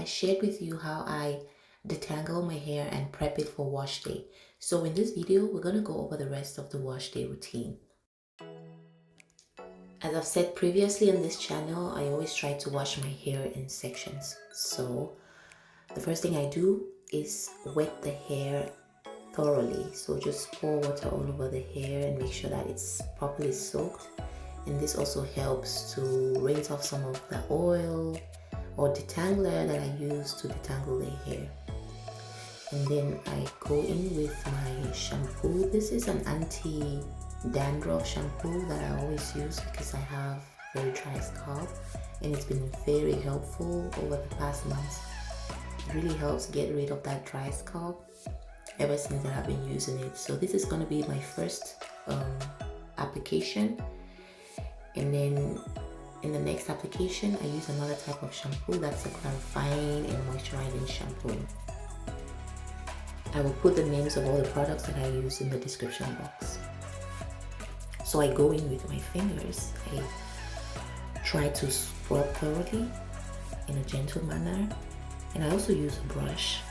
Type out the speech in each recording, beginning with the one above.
shared with you how I detangle my hair and prep it for wash day. So in this video, we're going to go over the rest of the wash day routine. As I've said previously on this channel, I always try to wash my hair in sections. So the first thing I do is wet the hair thoroughly. So just pour water all over the hair and make sure that it's properly soaked. And this also helps to rinse off some of the oil or detangler that I use to detangle the hair. And then I go in with my shampoo. This is an anti dandruff shampoo that I always use because I have very dry scalp, and it's been very helpful over the past months. It really helps get rid of that dry scalp ever since I have been using it. So this is going to be my first application, and then in the next application I use another type of shampoo. That's a clarifying and moisturizing shampoo. I will put the names of all the products that I use in the description box. So I go in with my fingers. I try to scrub thoroughly in a gentle manner, and I also use a brush.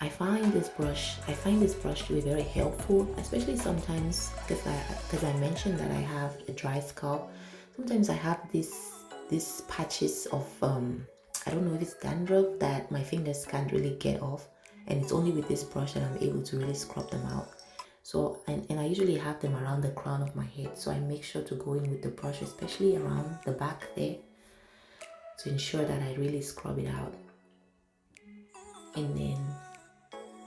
I find this brush to be very helpful, especially sometimes because I mentioned that I have a dry scalp. Sometimes I have these patches of I don't know if it's dandruff that my fingers can't really get off, and it's only with this brush that I'm able to really scrub them out. So, and I usually have them around the crown of my head, so I make sure to go in with the brush, especially around the back there, to ensure that I really scrub it out. And then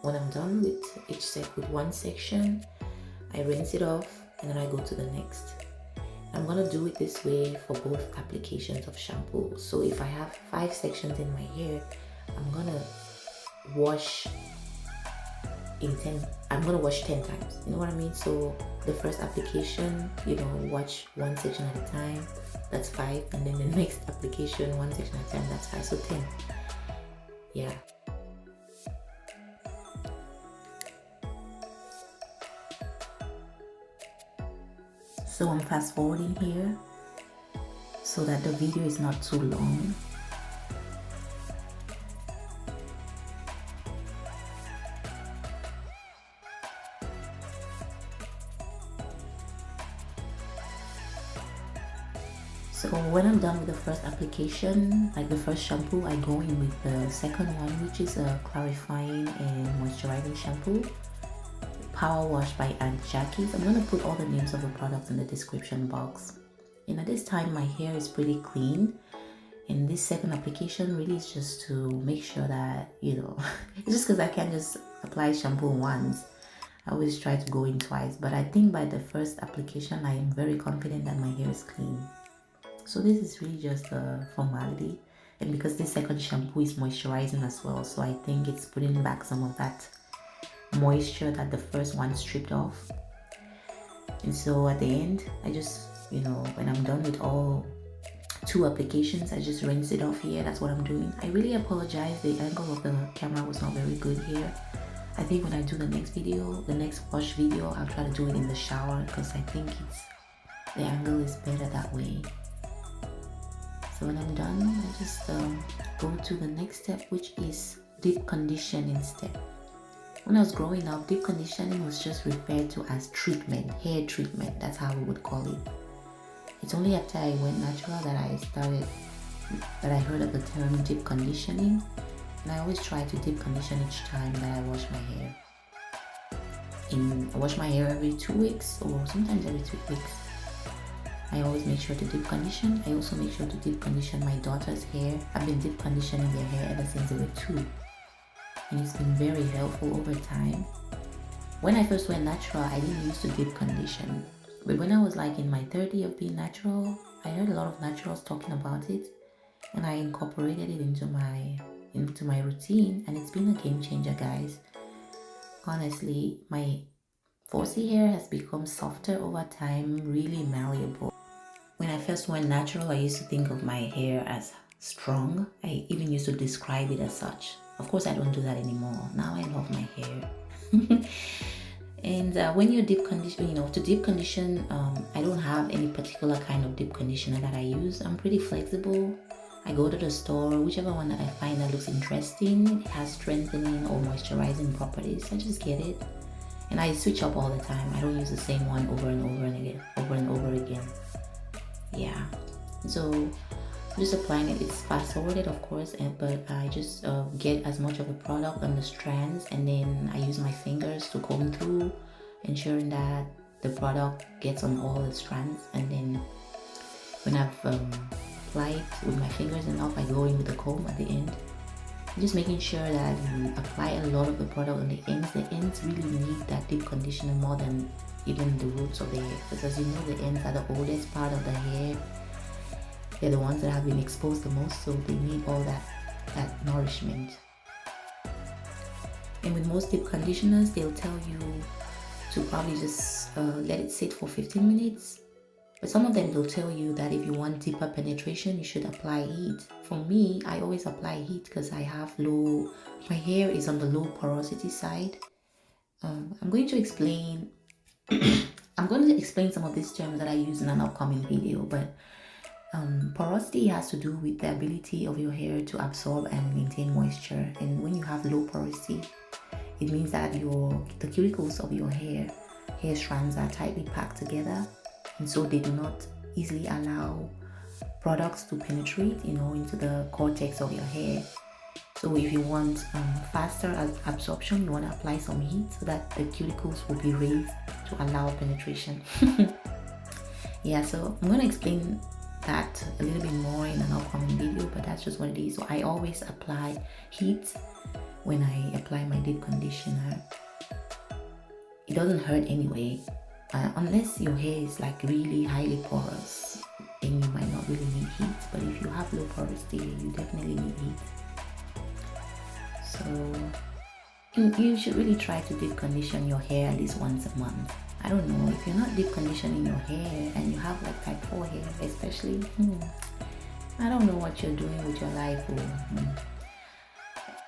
when I'm done with one section, I rinse it off and then I go to the next. I'm gonna do it this way for both applications of shampoo. So if I have 5 sections in my hair, I'm gonna wash 10 times, you know what I mean? So the first application, wash 1 section at a time, that's 5, and then the next application 1 section at a time, that's 5, so 10. Yeah. So I'm fast forwarding here so that the video is not too long. So when I'm done with the first application, like the first shampoo, I go in with the second one, which is a clarifying and moisturizing shampoo. Power Wash by Aunt Jackie's. I'm going to put all the names of the products in the description box. At this time my hair is pretty clean, and this second application really is just to make sure that, it's just because I can't just apply shampoo once. I always try to go in twice, but I think by the first application I am very confident that my hair is clean. So this is really just a formality, and because this second shampoo is moisturizing as well, so I think it's putting back some of that moisture that the first one stripped off. And so at the end, I just, when I'm done with all 2 applications, I just rinse it off here. That's what I'm doing. I really apologize, the angle of the camera was not very good here. I think when I do the next wash video, I'll try to do it in the shower, because I think the angle is better that way. So when I'm done, I just go to the next step, which is deep conditioning step. When I was growing up, deep conditioning was just referred to as treatment, hair treatment. That's how we would call it. It's only after I went natural that I heard of the term deep conditioning, and I always try to deep condition each time that I wash my hair. I wash my hair every 2 weeks or sometimes every 3 weeks. I always make sure to deep condition. I also make sure to deep condition my daughter's hair. I've been deep conditioning their hair ever since they were 2. And it's been very helpful over time. When I first went natural, I didn't used to deep condition. But when I was like in my 30s of being natural, I heard a lot of naturals talking about it, and I incorporated it into my routine, and it's been a game changer, guys. Honestly, my 4C hair has become softer over time, really malleable. When I first went natural, I used to think of my hair as strong. I even used to describe it as such. Of course, I don't do that anymore. Now I love my hair. And when you're deep condition, to deep condition, I don't have any particular kind of deep conditioner that I use. I'm pretty flexible. I go to the store, whichever one that I find that looks interesting, it has strengthening or moisturizing properties, I just get it. And I switch up all the time. I don't use the same one over and over again. Yeah. So just applying it. It's fast forwarded, of course, but I just get as much of the product on the strands, and then I use my fingers to comb through, ensuring that the product gets on all the strands. And then when I've applied with my fingers enough, I go in with the comb at the end. Just making sure that you apply a lot of the product on the ends. The ends really need that deep conditioner more than even the roots of the hair, because as you know, the ends are the oldest part of the hair. They're the ones that have been exposed the most, so they need all that nourishment. And with most deep conditioners, they'll tell you to probably just let it sit for 15 minutes. But some of them will tell you that if you want deeper penetration, you should apply heat. For me, I always apply heat because I have my hair is on the low porosity side. I'm going to explain some of these terms that I use in an upcoming video, but porosity has to do with the ability of your hair to absorb and maintain moisture. And when you have low porosity, it means that the cuticles of your hair strands are tightly packed together, and so they do not easily allow products to penetrate, into the cortex of your hair. So if you want faster absorption, you want to apply some heat so that the cuticles will be raised to allow penetration. Yeah, so I'm going to explain that a little bit more in an upcoming video, but that's just what it is. So I always apply heat when I apply my deep conditioner. It doesn't hurt anyway, unless your hair is like really highly porous, then you might not really need heat. But if you have low porosity, you definitely need heat. So you should really try to deep condition your hair at least once a month. I don't know, if you're not deep conditioning your hair and you have like type 4 hair especially, I don't know what you're doing with your life.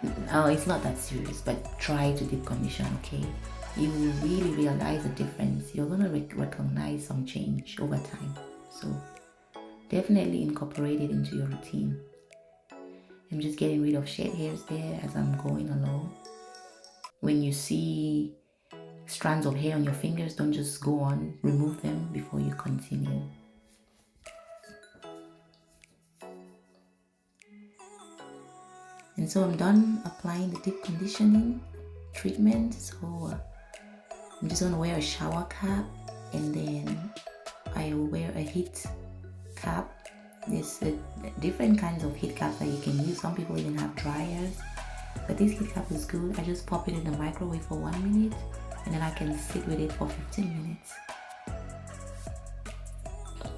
It's not that serious, but try to deep condition, okay? You will really realize the difference. You're gonna recognize some change over time. So definitely incorporate it into your routine. I'm just getting rid of shed hairs there as I'm going along. When you see strands of hair on your fingers, don't just go on, remove them before you continue. And so I'm done applying the deep conditioning treatment. So I'm just going to wear a shower cap, and then I will wear a heat cap. There's different kinds of heat caps that you can use. Some people even have dryers, but this heat cap is good. I just pop it in the microwave for 1 minute, and then I can sit with it for 15 minutes.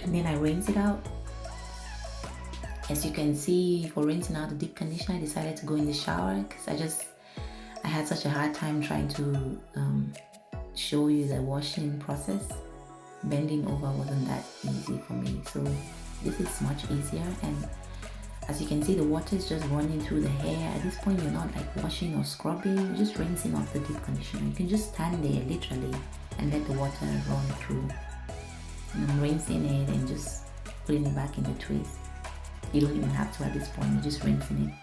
And then I rinse it out. As you can see, for rinsing out the deep conditioner, I decided to go in the shower because I had such a hard time trying to show you the washing process. Bending over wasn't that easy for me, so this is much easier. And as you can see, the water is just running through the hair. At this point, you're not like washing or scrubbing, you're just rinsing off the deep conditioner. You can just stand there literally and let the water run through. And I'm rinsing it and just putting it back in the twist. You don't even have to at this point, you're just rinsing it.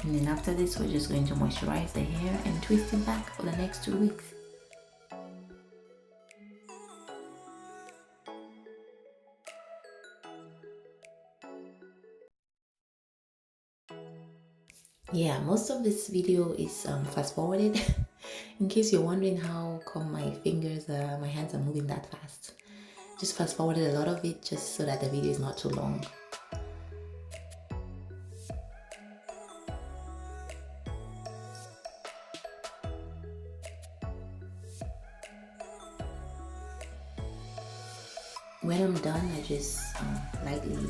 And then after this, we're just going to moisturize the hair and twist it back for the next 2 weeks. Yeah, most of this video is fast forwarded. In case you're wondering how come my hands are moving that fast. Just fast forwarded a lot of it just so that the video is not too long. When I'm done, I just lightly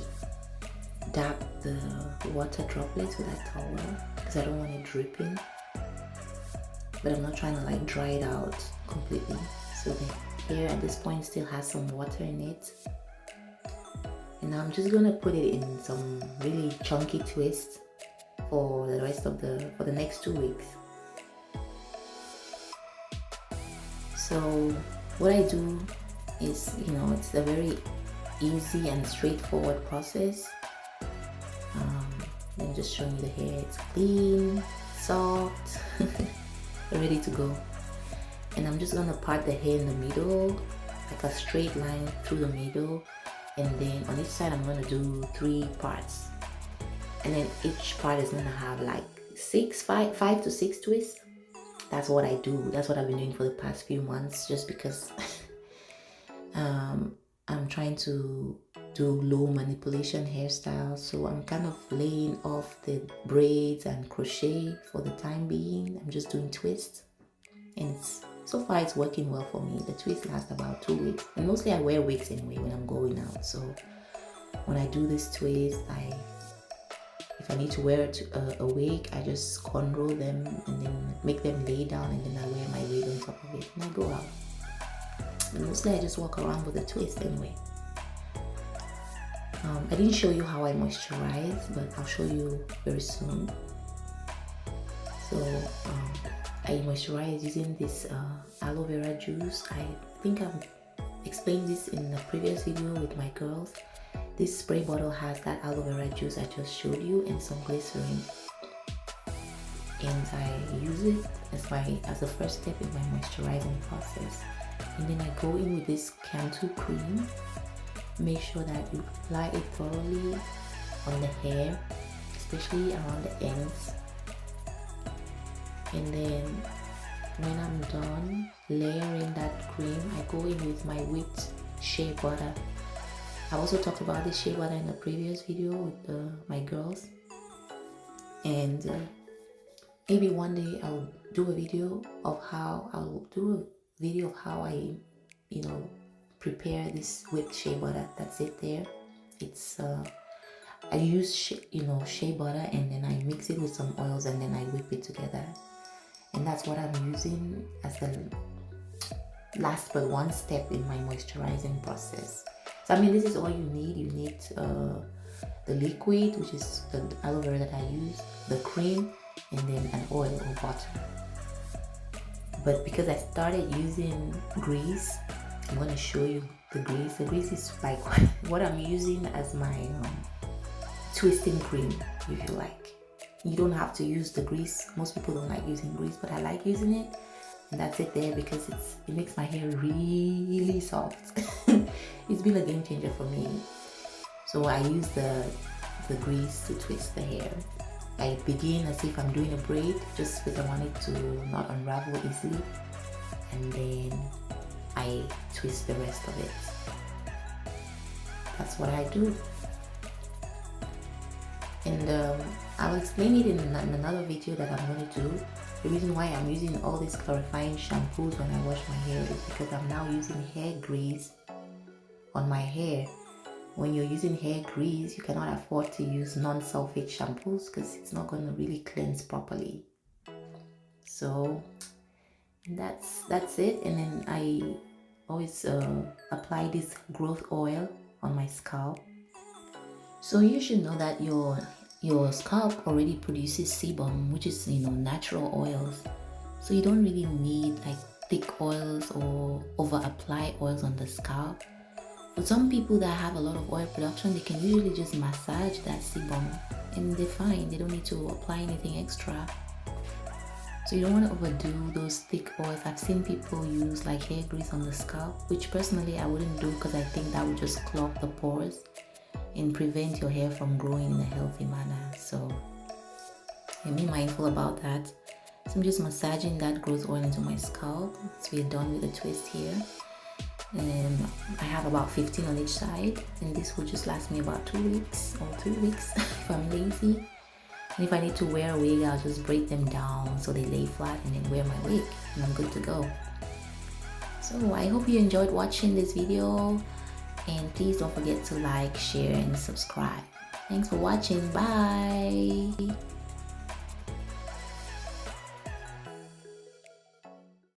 dab the water droplets with that towel because I don't want it dripping, but I'm not trying to like dry it out completely. So the hair at this point still has some water in it, and now I'm just gonna put it in some really chunky twist for the next 2 weeks. So what I do is, it's a very easy and straightforward process. I'm just showing you the hair. It's clean, soft, ready to go. And I'm just gonna part the hair in the middle, like a straight line through the middle, and then on each side I'm gonna do 3 parts, and then each part is gonna have like 5 to 6 twists. That's what I do. That's what I've been doing for the past few months, just because I'm trying to do low manipulation hairstyles, so I'm kind of laying off the braids and crochet for the time being. I'm just doing twists, and so far it's working well for me. The twists last about 2 weeks, and mostly I wear wigs anyway when I'm going out, so when I do this twist, if I need to wear a wig, I just cornrow them and then make them lay down, and then I wear my wig on top of it and I go out. And mostly I just walk around with a twist anyway. I didn't show you how I moisturize, but I'll show you very soon. So I moisturize using this aloe vera juice. I think I've explained this in the previous video with my girls. This spray bottle has that aloe vera juice I just showed you and some glycerin, and I use it as the first step in my moisturizing process. And then I go in with this Cantu cream. Make sure that you apply it thoroughly on the hair, especially around the ends. And then when I'm done layering that cream, I go in with my whipped shea butter. I also talked about this shea butter in the previous video with my girls, and maybe one day I'll do a video of how I prepare this whipped shea butter. That's it there. It's I use shea butter, and then I mix it with some oils, and then I whip it together, and that's what I'm using as the last but one step in my moisturizing process. So I mean, this is all you need. You need the liquid, which is the aloe vera that I use, the cream, and then an oil or butter. But because I started using grease, I'm going to show you the grease. The grease is like what I'm using as my twisting cream, if you like. You don't have to use the grease. Most people don't like using grease, but I like using it. And that's it there, because it makes my hair really soft. It's been a game changer for me. So I use the grease to twist the hair. I begin as if I'm doing a braid, just because I want it to not unravel easily, and then I twist the rest of it. That's what I do. And I'll explain it in another video that I'm going to do. The reason why I'm using all these clarifying shampoos when I wash my hair is because I'm now using hair grease on my hair. When you're using hair grease, you cannot afford to use non-sulfate shampoos because it's not going to really cleanse properly. So that's it. And then I always apply this growth oil on my scalp. So you should know that your scalp already produces sebum, which is natural oils. So you don't really need like thick oils or over apply oils on the scalp. For some people that have a lot of oil production, they can usually just massage that sebum and they're fine. They don't need to apply anything extra. So you don't want to overdo those thick oils. I've seen people use like hair grease on the scalp, which personally I wouldn't do, because I think that would just clog the pores and prevent your hair from growing in a healthy manner. So be mindful about that. So I'm just massaging that growth oil into my scalp. So we're done with the twist here. And I have about 15 on each side, and this will just last me about 2 weeks or 3 weeks if I'm lazy. And if I need to wear a wig, I'll just braid them down so they lay flat, and then wear my wig, and I'm good to go. So I hope you enjoyed watching this video, and please don't forget to like, share, and subscribe. Thanks for watching. Bye.